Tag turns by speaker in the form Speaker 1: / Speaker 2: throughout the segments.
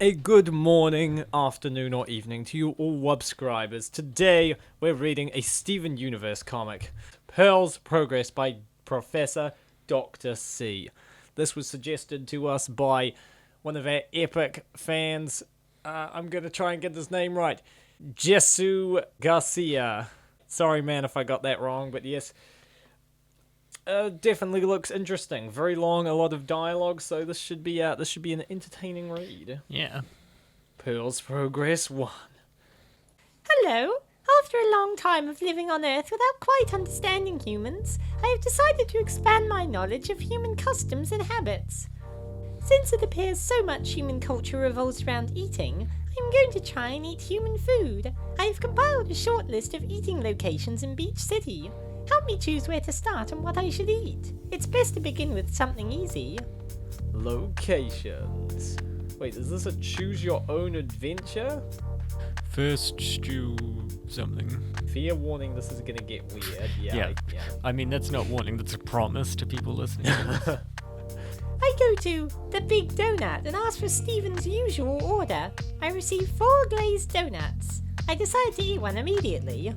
Speaker 1: A good morning, afternoon, or evening to you all wubscribers. Today, we're reading a Steven Universe comic, Pearl's Progress by Professor Dr. C. This was suggested to us by one of our epic fans. I'm gonna try and get this name right. Jesu Garcia. Sorry, man, if I got that wrong, but yes. Definitely looks interesting. Very long, a lot of dialogue, so this should be an entertaining read.
Speaker 2: Yeah.
Speaker 1: Pearl's Progress 1.
Speaker 3: Hello. After a long time of living on Earth without quite understanding humans, I have decided to expand my knowledge of human customs and habits. Since it appears so much human culture revolves around eating, I'm going to try and eat human food. I have compiled a short list of eating locations in Beach City. Help me choose where to start and what I should eat. It's best to begin with something easy.
Speaker 1: Locations. Wait, is this a choose your own adventure?
Speaker 2: First stew something.
Speaker 1: Fair warning, this is gonna get weird. Yeah.
Speaker 2: I mean, that's not warning, that's a promise to people listening.
Speaker 3: I go to the Big Donut and ask for Stephen's usual order. I receive 4 glazed donuts. I decide to eat one immediately.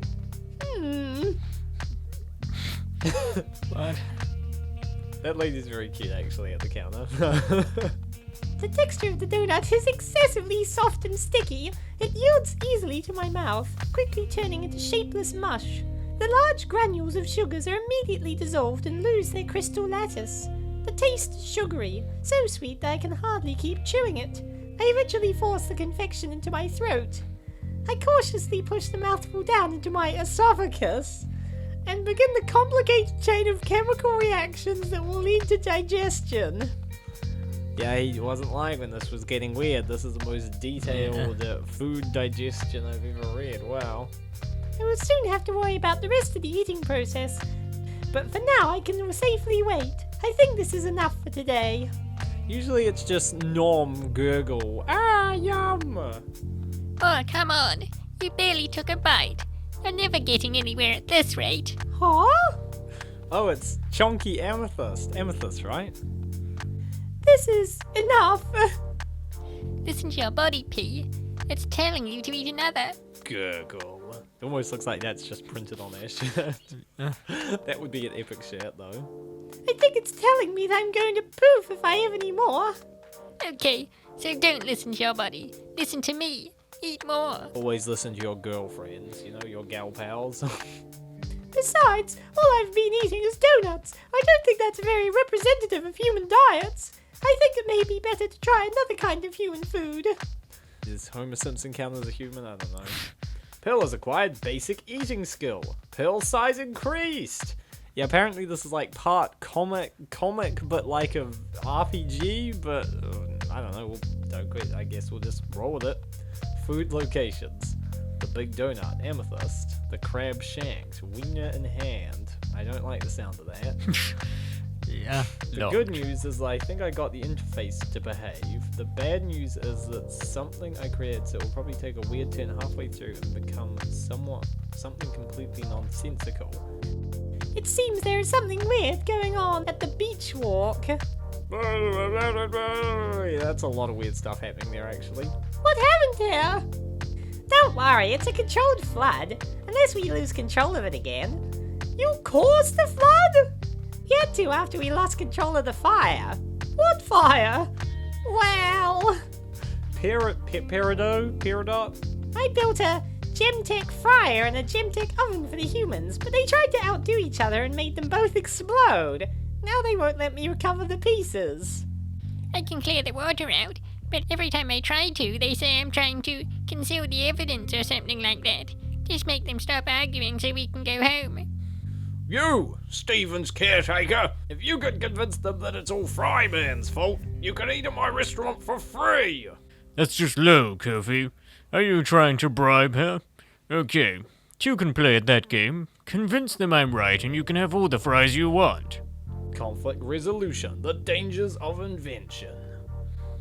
Speaker 2: What?
Speaker 1: That lady's very cute, actually, at the counter.
Speaker 3: The texture of the donut is excessively soft and sticky. It yields easily to my mouth, quickly turning into shapeless mush. The large granules of sugars are immediately dissolved and lose their crystal lattice. The taste is sugary, so sweet that I can hardly keep chewing it. I eventually force the confection into my throat. I cautiously push the mouthful down into my esophagus and begin the complicated chain of chemical reactions that will lead to digestion.
Speaker 1: Yeah, he wasn't lying when this was getting weird. This is the most detailed food digestion I've ever read. Wow.
Speaker 3: I will soon have to worry about the rest of the eating process, but for now I can safely wait. I think this is enough for today.
Speaker 1: Usually it's just nom, gurgle, yum.
Speaker 4: Oh, come on. You barely took a bite. You're never getting anywhere at this rate.
Speaker 3: Huh?
Speaker 1: Oh, it's chunky amethyst. Amethyst, right?
Speaker 3: This is enough.
Speaker 4: Listen to your body, P. It's telling you to eat another.
Speaker 1: Gurgle. It almost looks like that's just printed on their shirt. That would be an epic shirt, though.
Speaker 3: I think it's telling me that I'm going to poof if I have any more.
Speaker 4: Okay, so don't listen to your body. Listen to me. Eat more.
Speaker 1: Always listen to your girlfriends, your gal pals.
Speaker 3: Besides, all I've been eating is donuts. I don't think that's very representative of human diets. I think it may be better to try another kind of human food.
Speaker 1: Is Homer Simpson count as a human? I don't know. Pearl has acquired basic eating skill. Pearl size increased. Yeah, apparently this is like part comic, but like a RPG, but I don't know. Don't quit. I guess we'll just roll with it. Food locations. The Big Donut, Amethyst. The Crab Shanks, Wiener in Hand. I don't like the sound of that.
Speaker 2: Yeah.
Speaker 1: The good news is I think I got the interface to behave. The bad news is that something I created, so it will probably take a weird turn halfway through and become something completely nonsensical.
Speaker 3: It seems there is something weird going on at the beach walk.
Speaker 1: That's a lot of weird stuff happening there, actually.
Speaker 3: What happened here? Don't worry, it's a controlled flood. Unless we lose control of it again. You caused the flood? You had to after we lost control of the fire. What fire? Well...
Speaker 1: Peridot?
Speaker 3: I built a Gemtech fryer and a Gemtech oven for the humans, but they tried to outdo each other and made them both explode. Now they won't let me recover the pieces.
Speaker 4: I can clear the water out, but every time I try to, they say I'm trying to conceal the evidence or something like that. Just make them stop arguing so we can go home.
Speaker 1: You, Stephen's caretaker, if you could convince them that it's all Fryman's fault, you could eat at my restaurant for free.
Speaker 2: That's just low, Kofi. Are you trying to bribe her? Okay, you can play at that game. Convince them I'm right and you can have all the fries you want.
Speaker 1: Conflict resolution, the dangers of invention.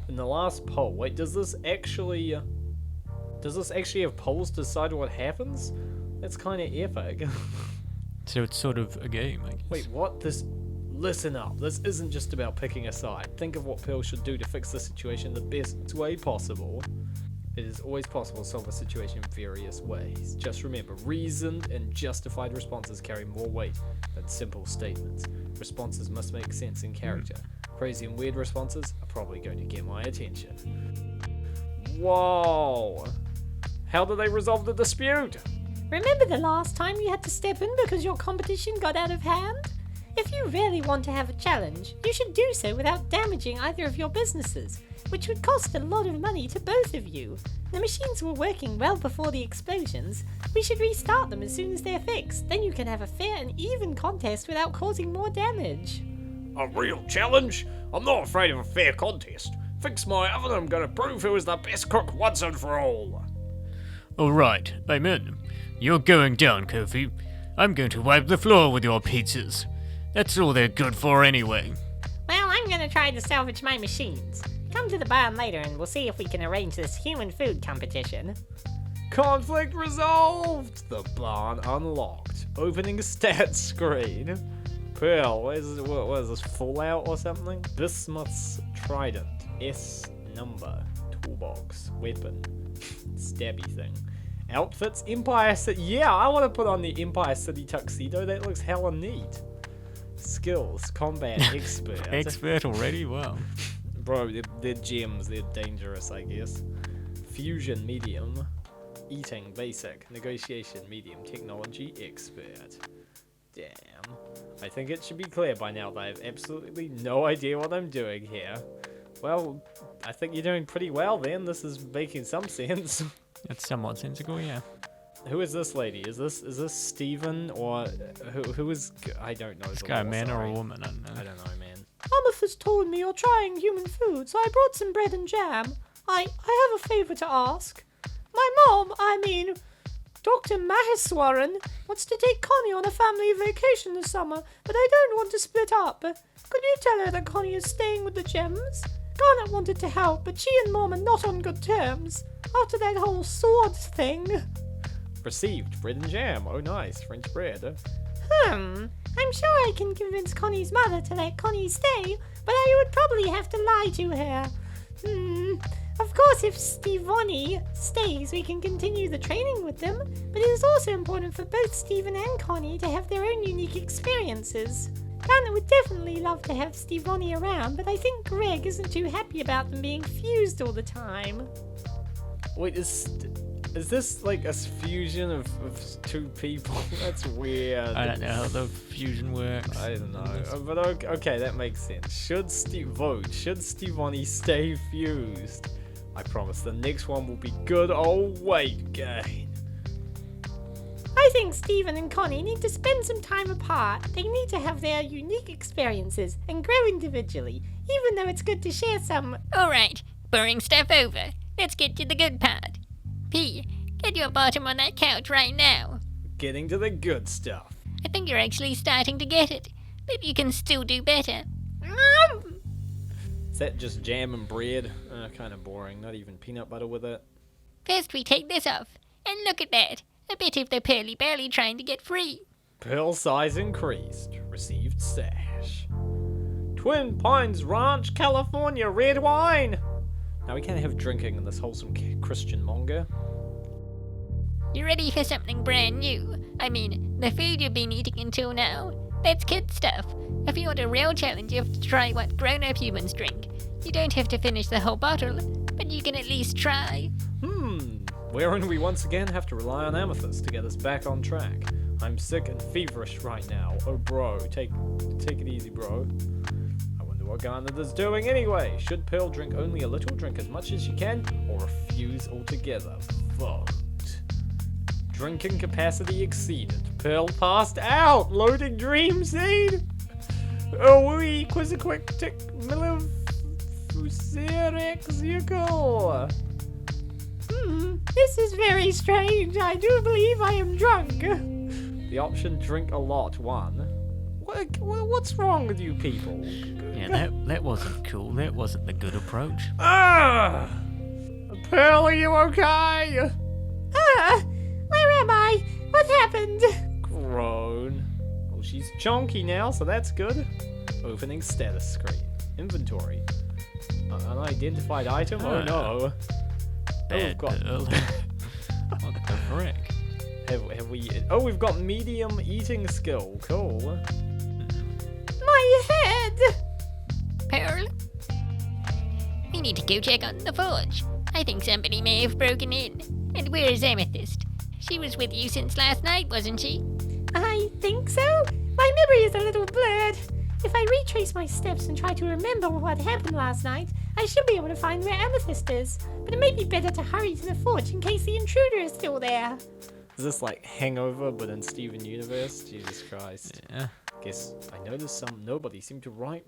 Speaker 1: In the last poll, wait, does this actually have polls to decide what happens? That's kind of epic.
Speaker 2: So it's sort of a game, I guess.
Speaker 1: Wait, what? This listen up. This isn't just about picking a side. Think of what Pearl should do to fix the situation the best way possible. It is always possible to solve a situation in various ways. Just remember, reasoned and justified responses carry more weight than simple statements. Responses must make sense in character. Crazy and weird responses are probably going to get my attention. Whoa! How do they resolve the dispute?
Speaker 3: Remember the last time you had to step in because your competition got out of hand? If you really want to have a challenge, you should do so without damaging either of your businesses, which would cost a lot of money to both of you. The machines were working well before the explosions. We should restart them as soon as they're fixed. Then you can have a fair and even contest without causing more damage.
Speaker 1: A real challenge? I'm not afraid of a fair contest. Fix my oven, I'm gonna prove who is the best cook once and for all.
Speaker 2: Alright, I'm in. You're going down, Kofi. I'm going to wipe the floor with your pizzas. That's all they're good for anyway.
Speaker 3: Well, I'm gonna try to salvage my machines. Come to the barn later and we'll see if we can arrange this human food competition.
Speaker 1: Conflict resolved! The barn unlocked. Opening stats screen. Pearl, what is this, Fallout or something? Bismuth's trident. S number. Toolbox. Weapon. Stabby thing. Outfits. Empire City. Yeah, I want to put on the Empire City tuxedo. That looks hella neat. Skills. Combat expert.
Speaker 2: Expert already? Wow.
Speaker 1: Bro, they're gems. They're dangerous, I guess. Fusion medium. Eating basic. Negotiation medium. Technology expert. Damn. I think it should be clear by now that I have absolutely no idea what I'm doing here. Well, I think you're doing pretty well then. This is making some sense.
Speaker 2: That's somewhat sensible, yeah.
Speaker 1: Who is this lady? Is this Steven or who is? I don't know.
Speaker 2: This guy a man or a woman? I don't know.
Speaker 1: I don't know, man.
Speaker 3: Amethyst told me you're trying human food, so I brought some bread and jam. I have a favor to ask. My mom, Dr. Maheswaran, wants to take Connie on a family vacation this summer, but I don't want to split up. Could you tell her that Connie is staying with the gems? Garnet wanted to help, but she and Mom are not on good terms. After that whole sword thing.
Speaker 1: Received. Bread and jam. Oh, nice. French bread.
Speaker 3: I'm sure I can convince Connie's mother to let Connie stay, but I would probably have to lie to her. Of course, if Stevonnie stays, we can continue the training with them, but it is also important for both Steven and Connie to have their own unique experiences. Garnet would definitely love to have Stevonnie around, but I think Greg isn't too happy about them being fused all the time.
Speaker 1: Wait, is this like a fusion of two people? That's weird.
Speaker 2: I don't know how the fusion works.
Speaker 1: I don't know. But okay, that makes sense. Should Stevonnie stay fused? I promise the next one will be good old weight gain.
Speaker 3: I think Steven and Connie need to spend some time apart. They need to have their unique experiences and grow individually, even though it's good to share some.
Speaker 4: Alright, boring stuff over. Let's get to the good part. P, get your bottom on that couch right now.
Speaker 1: Getting to the good stuff.
Speaker 4: I think you're actually starting to get it, but you can still do better.
Speaker 1: Is that just jam and bread? Kind of boring. Not even peanut butter with it.
Speaker 4: First we take this off, and look at that. A bit of the pearly belly trying to get free.
Speaker 1: Pearl size increased. Received stash. Twin Pines Ranch, California, red wine. Now we can't have drinking in this wholesome Christian manga.
Speaker 4: You ready for something brand new? The food you've been eating until now. That's kid stuff. If you want a real challenge, you have to try what grown-up humans drink. You don't have to finish the whole bottle, but you can at least try.
Speaker 1: Wherein we once again have to rely on Amethyst to get us back on track. I'm sick and feverish right now. Oh, bro, take it easy, bro. I wonder what Garnet is doing anyway. Should Pearl drink only a little, drink as much as she can, or refuse altogether? Vote. Drinking capacity exceeded. Pearl passed out. Loading dream scene. Oh, we Quizziquick tick
Speaker 3: This is very strange. I do believe I am drunk.
Speaker 1: The option drink a lot won. What's wrong with you people?
Speaker 2: Yeah, that wasn't cool. That wasn't the good approach.
Speaker 1: Ah! Pearl, are you okay?
Speaker 3: Where am I? What happened?
Speaker 1: Groan. Well, she's chonky now, so that's good. Opening status screen. Inventory. Unidentified item? Oh no.
Speaker 2: Bad Pearl. What the frick?
Speaker 1: Have we... Oh, we've got medium eating skill. Cool.
Speaker 3: My head!
Speaker 4: Pearl? We need to go check on the forge. I think somebody may have broken in. And where is Amethyst? She was with you since last night, wasn't she?
Speaker 3: I think so. My memory is a little blurred. If I retrace my steps and try to remember what happened last night, I should be able to find where Amethyst is. But it may be better to hurry to the forge in case the intruder is still there.
Speaker 1: Is this like Hangover, but in Steven Universe? Jesus Christ.
Speaker 2: Yeah.
Speaker 1: Guess I noticed nobody seemed to write me.